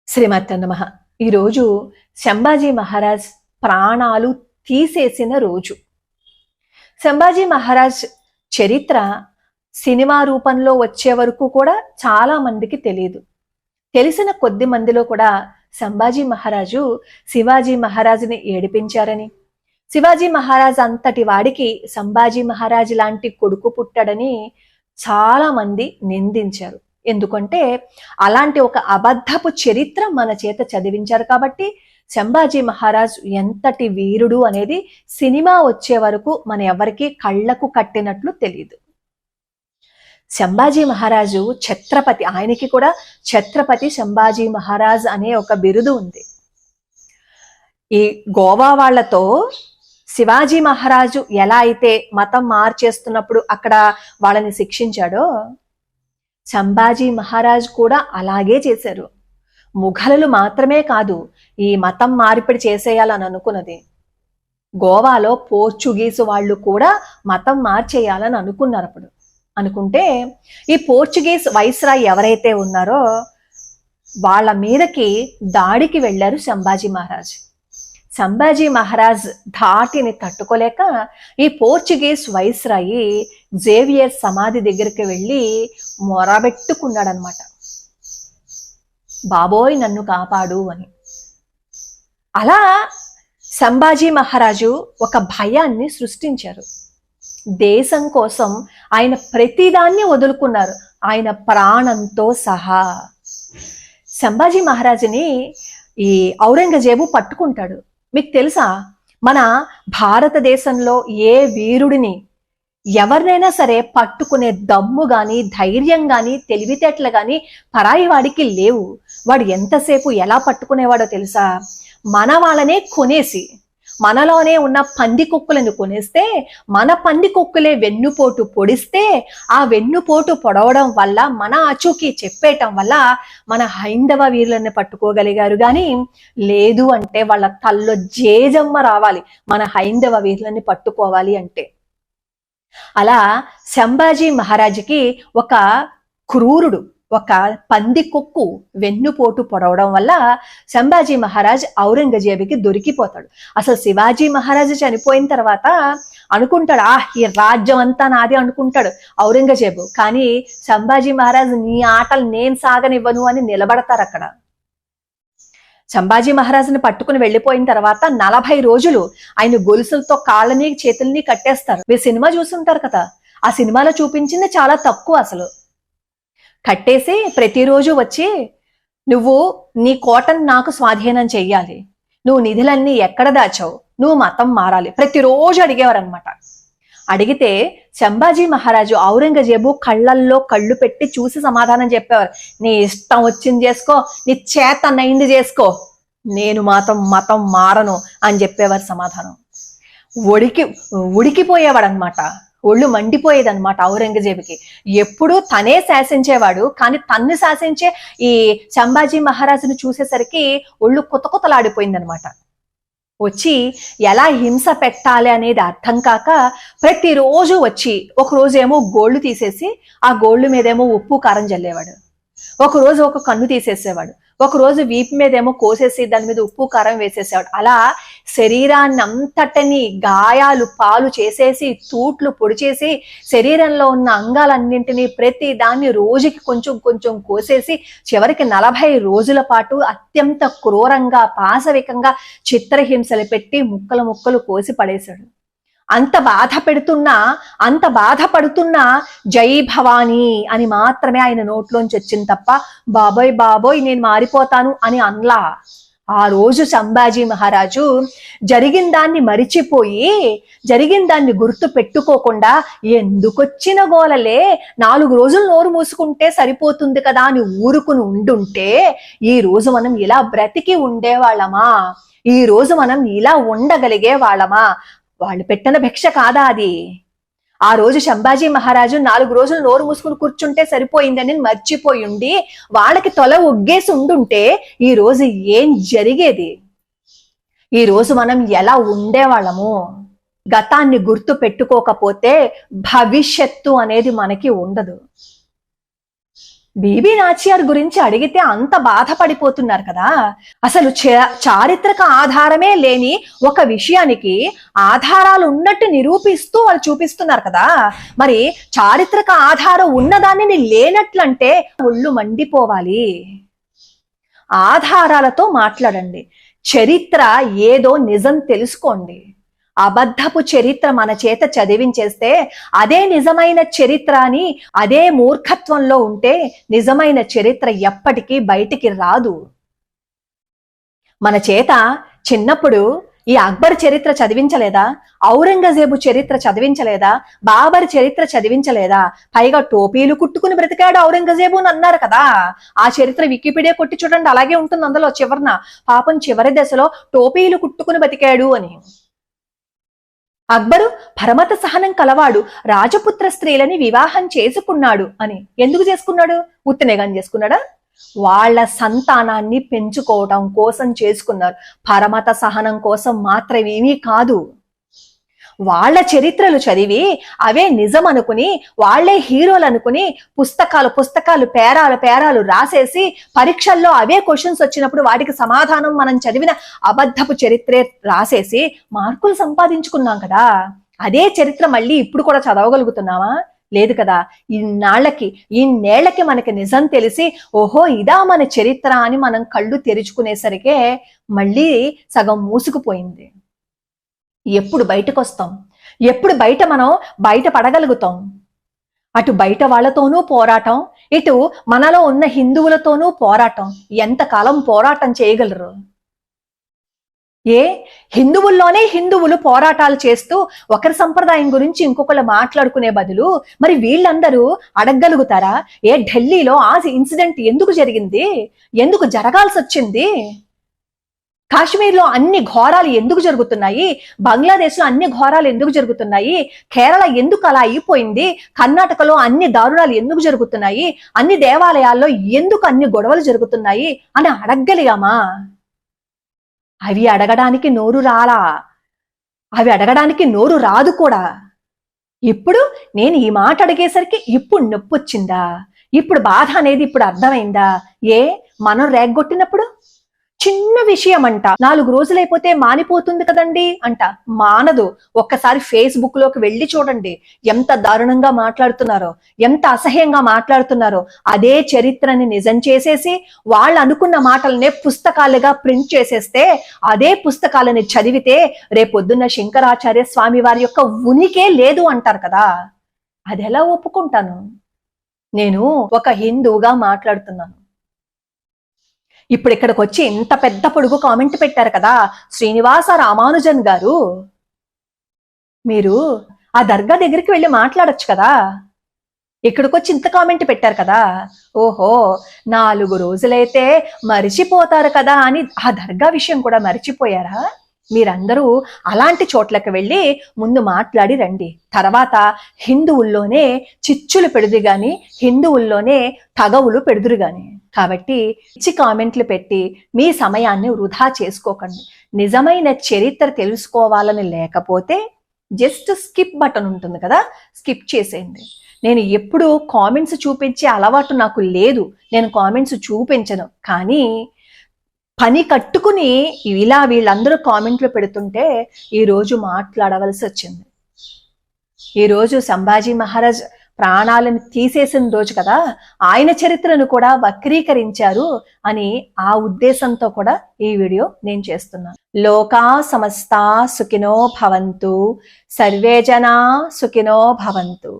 శ్రీమతే నమః. ఈరోజు సంభాజీ మహారాజ్ ప్రాణాలు తీసేసిన రోజు. సంభాజీ మహారాజ్ చరిత్ర సినిమా రూపంలో వచ్చే వరకు కూడా చాలా మందికి తెలియదు. తెలిసిన కొద్ది మందిలో కూడా సంభాజీ మహారాజు శివాజీ మహారాజుని ఏడిపించారని, శివాజీ మహారాజ్ అంతటి వాడికి సంభాజీ మహారాజ్ లాంటి కొడుకు పుట్టాడని చాలా మంది నిందించారు. ఎందుకంటే అలాంటి ఒక అబద్ధపు చరిత్ర మన చేత చదివించారు కాబట్టి సంభాజీ మహారాజ్ ఎంతటి వీరుడు అనేది సినిమా వచ్చే వరకు మన ఎవరికి కళ్ళకు కట్టినట్లు తెలియదు. సంభాజీ మహారాజు ఛత్రపతి, ఆయనకి కూడా ఛత్రపతి సంభాజీ మహారాజ్ అనే ఒక బిరుదు ఉంది. ఈ గోవా వాళ్లతో శివాజీ మహారాజు ఎలా అయితే మతం మార్చేస్తున్నప్పుడు అక్కడ వాళ్ళని శిక్షించాడో సంభాజీ మహారాజ్ కూడా అలాగే చేశారు. ముఘలులు మాత్రమే కాదు ఈ మతం మార్పిడి చేసేయాలని అనుకున్నది. గోవాలో పోర్చుగీసు వాళ్ళు కూడా మతం మార్చేయాలని అనుకున్నారు. అప్పుడు అనుకుంటే ఈ పోర్చుగీస్ వైస్రాయ్ ఎవరైతే ఉన్నారో వాళ్ళ మీదకి దాడికి వెళ్ళారు సంభాజీ మహారాజ్. సంభాజీ మహారాజ్ ధాటిని తట్టుకోలేక ఈ పోర్చుగీస్ వైస్రాయి జేవియర్ సమాధి దగ్గరికి వెళ్ళి మొరబెట్టుకున్నాడనమాట, బాబోయ్ నన్ను కాపాడు అని. అలా సంభాజీ మహారాజు ఒక భయాన్ని సృష్టించారు. దేశం కోసం ఆయన ప్రతిదాన్ని వదులుకున్నారు, ఆయన ప్రాణంతో సహా. సంభాజీ మహారాజుని ఈ ఔరంగజేబు పట్టుకుంటాడు. మీకు తెలుసా, మన భారతదేశంలో ఏ వీరుడిని ఎవరినైనా సరే పట్టుకునే దమ్ము గాని, ధైర్యం గాని, తెలివితేటలు గాని పరాయి వాడికి లేవు. వాడు ఎంతసేపు ఎలా పట్టుకునేవాడో తెలుసా, మన వాళ్ళనే కొనేసి మనలోనే ఉన్న పంది కుక్కులను కొనేస్తే మన పంది కుక్కులే వెన్నుపోటు పొడిస్తే ఆ వెన్నుపోటు పొడవడం వల్ల మన అచూకి చెప్పేయటం వల్ల మన హైందవ వీరులను పట్టుకోగలిగారు. కానీ లేదు అంటే వాళ్ళ తల్లో జేజమ్మ రావాలి మన హైందవ వీరులని పట్టుకోవాలి అంటే. అలా సంభాజీ మహారాజుకి ఒక క్రూరుడు, ఒక పంది కుక్కు వెన్నుపోటు పొడవడం వల్ల సంభాజీ మహారాజ్ ఔరంగజేబుకి దొరికిపోతాడు. అసలు శివాజీ మహారాజు చనిపోయిన తర్వాత అనుకుంటాడు, ఈ రాజ్యం అంతా నాది అనుకుంటాడు ఔరంగజేబు. కానీ సంభాజీ మహారాజ్ నీ ఆటలు నేను సాగనివ్వను అని నిలబడతారు అక్కడ. సంభాజీ మహారాజుని పట్టుకుని వెళ్ళిపోయిన తర్వాత 40 రోజులు ఆయన గొలుసులతో కాళ్ళని చేతుల్ని కట్టేస్తారు. మీరు సినిమా చూస్తుంటారు కదా, ఆ సినిమాలో చూపించింది చాలా తక్కువ. అసలు కట్టేసి ప్రతిరోజు వచ్చి నువ్వు నీ కోటను నాకు స్వాధీనం చెయ్యాలి, నువ్వు నిధులన్నీ ఎక్కడ దాచావు, నువ్వు మతం మారాలి, ప్రతిరోజు అడిగేవారు అనమాట. అడిగితే సంభాజీ మహారాజు ఔరంగజేబు కళ్ళల్లో కళ్ళు పెట్టి చూసి సమాధానం చెప్పేవారు, నీ ఇష్టం వచ్చింది చేసుకో, నీ చేత నైంది చేసుకో, నేను మాత్రం మతం మారను అని చెప్పేవారు సమాధానం. ఉడికిపోయేవాడు అనమాట, ఒళ్ళు మండిపోయేదన్నమాట ఔరంగజేబుకి. ఎప్పుడూ తనే శాసించేవాడు, కానీ తన్ను శాసించే ఈ సంభాజీ మహారాజును చూసేసరికి ఒళ్ళు కుతకుతలాడిపోయిందనమాట. వచ్చి ఎలా హింస పెట్టాలి అనేది అర్థం కాక ప్రతిరోజు వచ్చి ఒకరోజేమో గోళ్లు తీసేసి ఆ గోళ్లు మీదేమో ఉప్పు కారం జల్లేవాడు, ఒకరోజు ఒక కన్ను తీసేసేవాడు, ఒకరోజు వీపు మీదేమో కోసేసి దాని మీద ఉప్పు కారం వేసేసేవాడు. అలా శరీరాన్ని అంతటిని గాయాలు పాలు చేసేసి తూట్లు పొడిచేసి శరీరంలో ఉన్న అంగాలన్నింటినీ ప్రతి దాన్ని రోజుకి కొంచెం కొంచెం కోసేసి చివరికి 40 రోజుల పాటు అత్యంత క్రూరంగా పాశవికంగా చిత్రహింసలు పెట్టి ముక్కలు ముక్కలు కోసి పడేశాడు. అంత బాధపడుతున్నా జై భవానీ అని మాత్రమే ఆయన నోట్లోంచి వచ్చింది తప్ప బాబోయ్ బాబోయ్ నేను మారిపోతాను అని అనలా. ఆ రోజు సంభాజీ మహారాజు జరిగిన దాన్ని మరిచిపోయి, జరిగిన దాన్ని గుర్తు పెట్టుకోకుండా ఎందుకొచ్చిన గోలలే, 4 రోజులు నోరు మూసుకుంటే సరిపోతుంది కదా అని ఊరుకుని ఉండుంటే ఈ రోజు మనం ఇలా బ్రతికి ఉండేవాళ్ళమా, ఈ రోజు మనం ఇలా ఉండగలిగే వాళ్ళమా? వాళ్ళు పెట్టిన భిక్ష కాదా అది? ఆ రోజు సంభాజీ మహారాజు 4 రోజులు నోరు మూసుకుని కూర్చుంటే సరిపోయిందని మర్చిపోయి ఉండి వాళ్ళకి తొల ఒగ్గేసి ఉండుంటే ఈ రోజు ఏం జరిగేది? ఈ రోజు మనం ఎలా ఉండేవాళ్ళము? గతాన్ని గుర్తు పెట్టుకోకపోతే భవిష్యత్తు అనేది మనకి ఉండదు. బీబీ నాచియార్ గురించి అడిగితే అంత బాధపడిపోతున్నారు కదా. అసలు చారిత్రక ఆధారమే లేని ఒక విషయానికి ఆధారాలు ఉన్నట్టు నిరూపిస్తూ వాళ్ళు చూపిస్తున్నారు కదా. మరి చారిత్రక ఆధారం ఉన్నదాన్ని లేనట్లంటే ఒళ్ళు మండిపోవాలి. ఆధారాలతో మాట్లాడండి. చరిత్ర ఏదో నిజం తెలుసుకోండి. అబద్ధపు చరిత్ర మన చేత చదివించేస్తే అదే నిజమైన చరిత్ర అని అదే మూర్ఖత్వంలో ఉంటే నిజమైన చరిత్ర ఎప్పటికీ బయటికి రాదు. మన చేత చిన్నప్పుడు ఈ అక్బర్ చరిత్ర చదివించలేదా, ఔరంగజేబు చరిత్ర చదివించలేదా, బాబర్ చరిత్ర చదివించలేదా? పైగా టోపీలు కుట్టుకుని బ్రతికాడు ఔరంగజేబు అని అన్నారు కదా. ఆ చరిత్ర వికీపీడియా కొట్టి చూడండి, అలాగే ఉంటుంది. అందులో చివరన పాపం చివరి దశలో టోపీలు కుట్టుకుని బతికాడు అని. అక్బరు పరమత సహనం కలవాడు, రాజపుత్ర స్త్రీలని వివాహం చేసుకున్నాడు అని. ఎందుకు చేసుకున్నాడు? ఉత్తనేగాని చేసుకున్నాడా? వాళ్ళ సంతానాన్ని పెంచుకోవటం కోసం చేసుకున్నారు. పరమత సహనం కోసం మాత్రమేమీ కాదు. వాళ్ళ చరిత్రలు చదివి అవే నిజం అనుకుని వాళ్లే హీరోలు అనుకుని పుస్తకాలు పేరాలు రాసేసి పరీక్షల్లో అవే క్వశ్చన్స్ వచ్చినప్పుడు వాటికి సమాధానం మనం చదివిన అబద్ధపు చరిత్రే రాసేసి మార్కులు సంపాదించుకున్నాం కదా. అదే చరిత్ర మళ్ళీ ఇప్పుడు కూడా చదవగలుగుతున్నావా? లేదు కదా. ఇన్నేళ్లకి మనకి నిజం తెలిసి ఓహో ఇదా మన చరిత్ర అని మనం కళ్ళు తెరుచుకునేసరికే మళ్ళీ సగం మూసుకుపోయింది. ఎప్పుడు బయటకు వస్తాం? ఎప్పుడు మనం బయట పడగలుగుతాం? అటు బయట వాళ్ళతోనూ పోరాటం, ఇటు మనలో ఉన్న హిందువులతోనూ పోరాటం. ఎంతకాలం పోరాటం చేయగలరు? హిందువుల్లోనే హిందువులు పోరాటాలు చేస్తూ ఒకరి సంప్రదాయం గురించి ఇంకొకరు మాట్లాడుకునే బదులు మరి వీళ్ళందరూ అడగగలుగుతారా? ఢిల్లీలో ఆ ఇన్సిడెంట్ ఎందుకు జరిగింది? ఎందుకు జరగాల్సి వచ్చింది? కాశ్మీర్లో అన్ని ఘోరాలు ఎందుకు జరుగుతున్నాయి? బంగ్లాదేశ్లో అన్ని ఘోరాలు ఎందుకు జరుగుతున్నాయి? కేరళ ఎందుకు అలా అయిపోయింది? కర్ణాటకలో అన్ని దారుణాలు ఎందుకు జరుగుతున్నాయి? అన్ని దేవాలయాల్లో ఎందుకు అన్ని గొడవలు జరుగుతున్నాయి అని అడగగలిగామా? అవి అడగడానికి నోరు రాలా. అవి అడగడానికి నోరు రాదు కూడా. ఇప్పుడు నేను ఈ మాట అడిగేసరికి ఇప్పుడు నొప్పి వచ్చిందా? ఇప్పుడు బాధ అనేది ఇప్పుడు అర్థమైందా? మనం రేగ్గొట్టినప్పుడు చిన్న విషయం అంట 4 రోజులైపోతే మానిపోతుంది కదండి అంట. మానదు. ఒక్కసారి ఫేస్బుక్ లోకి వెళ్ళి చూడండి ఎంత దారుణంగా మాట్లాడుతున్నారో, ఎంత అసహ్యంగా మాట్లాడుతున్నారో. అదే చరిత్రని నిజం చేసేసి వాళ్ళు అనుకున్న మాటలనే పుస్తకాలుగా ప్రింట్ చేసేస్తే, అదే పుస్తకాలని చదివితే రేపొద్దున్న శంకరాచార్య స్వామి వారి యొక్క ఉనికే లేదు అంటారు కదా. అది ఎలా ఒప్పుకుంటాను? నేను ఒక హిందువుగా మాట్లాడుతున్నాను. ఇప్పుడు ఇక్కడికి వచ్చి ఇంత పెద్ద పొడుగు కామెంట్ పెట్టారు కదా శ్రీనివాస రామానుజన్ గారు. మీరు ఆ దర్గా దగ్గరికి వెళ్ళి మాట్లాడొచ్చు కదా. ఇక్కడికి వచ్చి ఇంత కామెంట్ పెట్టారు కదా. ఓహో 4 రోజులైతే మరిచిపోతారు కదా అని ఆ దర్గా విషయం కూడా మరిచిపోయారా? మీరందరూ అలాంటి చోట్లకు వెళ్ళి ముందు మాట్లాడి రండి. తర్వాత హిందువుల్లోనే చిచ్చులు పెడుదు గాని, హిందువుల్లోనే తగవులు పెడుదురు గాని. కాబట్టి ఇచ్చి కామెంట్లు పెట్టి మీ సమయాన్ని వృధా చేసుకోకండి. నిజమైన చరిత్ర తెలుసుకోవాలని లేకపోతే జస్ట్ స్కిప్ బటన్ ఉంటుంది కదా, స్కిప్ చేసేయండి. నేను ఎప్పుడు కామెంట్స్ చూపించే అలవాటు నాకు లేదు. నేను కామెంట్స్ చూపించను. కానీ పని కట్టుకుని ఇలా వీళ్ళందరూ కామెంట్లు పెడుతుంటే ఈరోజు మాట్లాడవలసి వచ్చింది. ఈరోజు సంభాజీ మహారాజ్ ప్రాణాలను తీసేసిన రోజు కదా, ఆయన చరిత్రను కూడా వక్రీకరించారు అని ఆ ఉద్దేశంతో కూడా ఈ వీడియో నేను చేస్తున్నాను. లోకా సమస్తా సుఖినో భవంతు, సర్వే జనా సుఖినో భవంతు.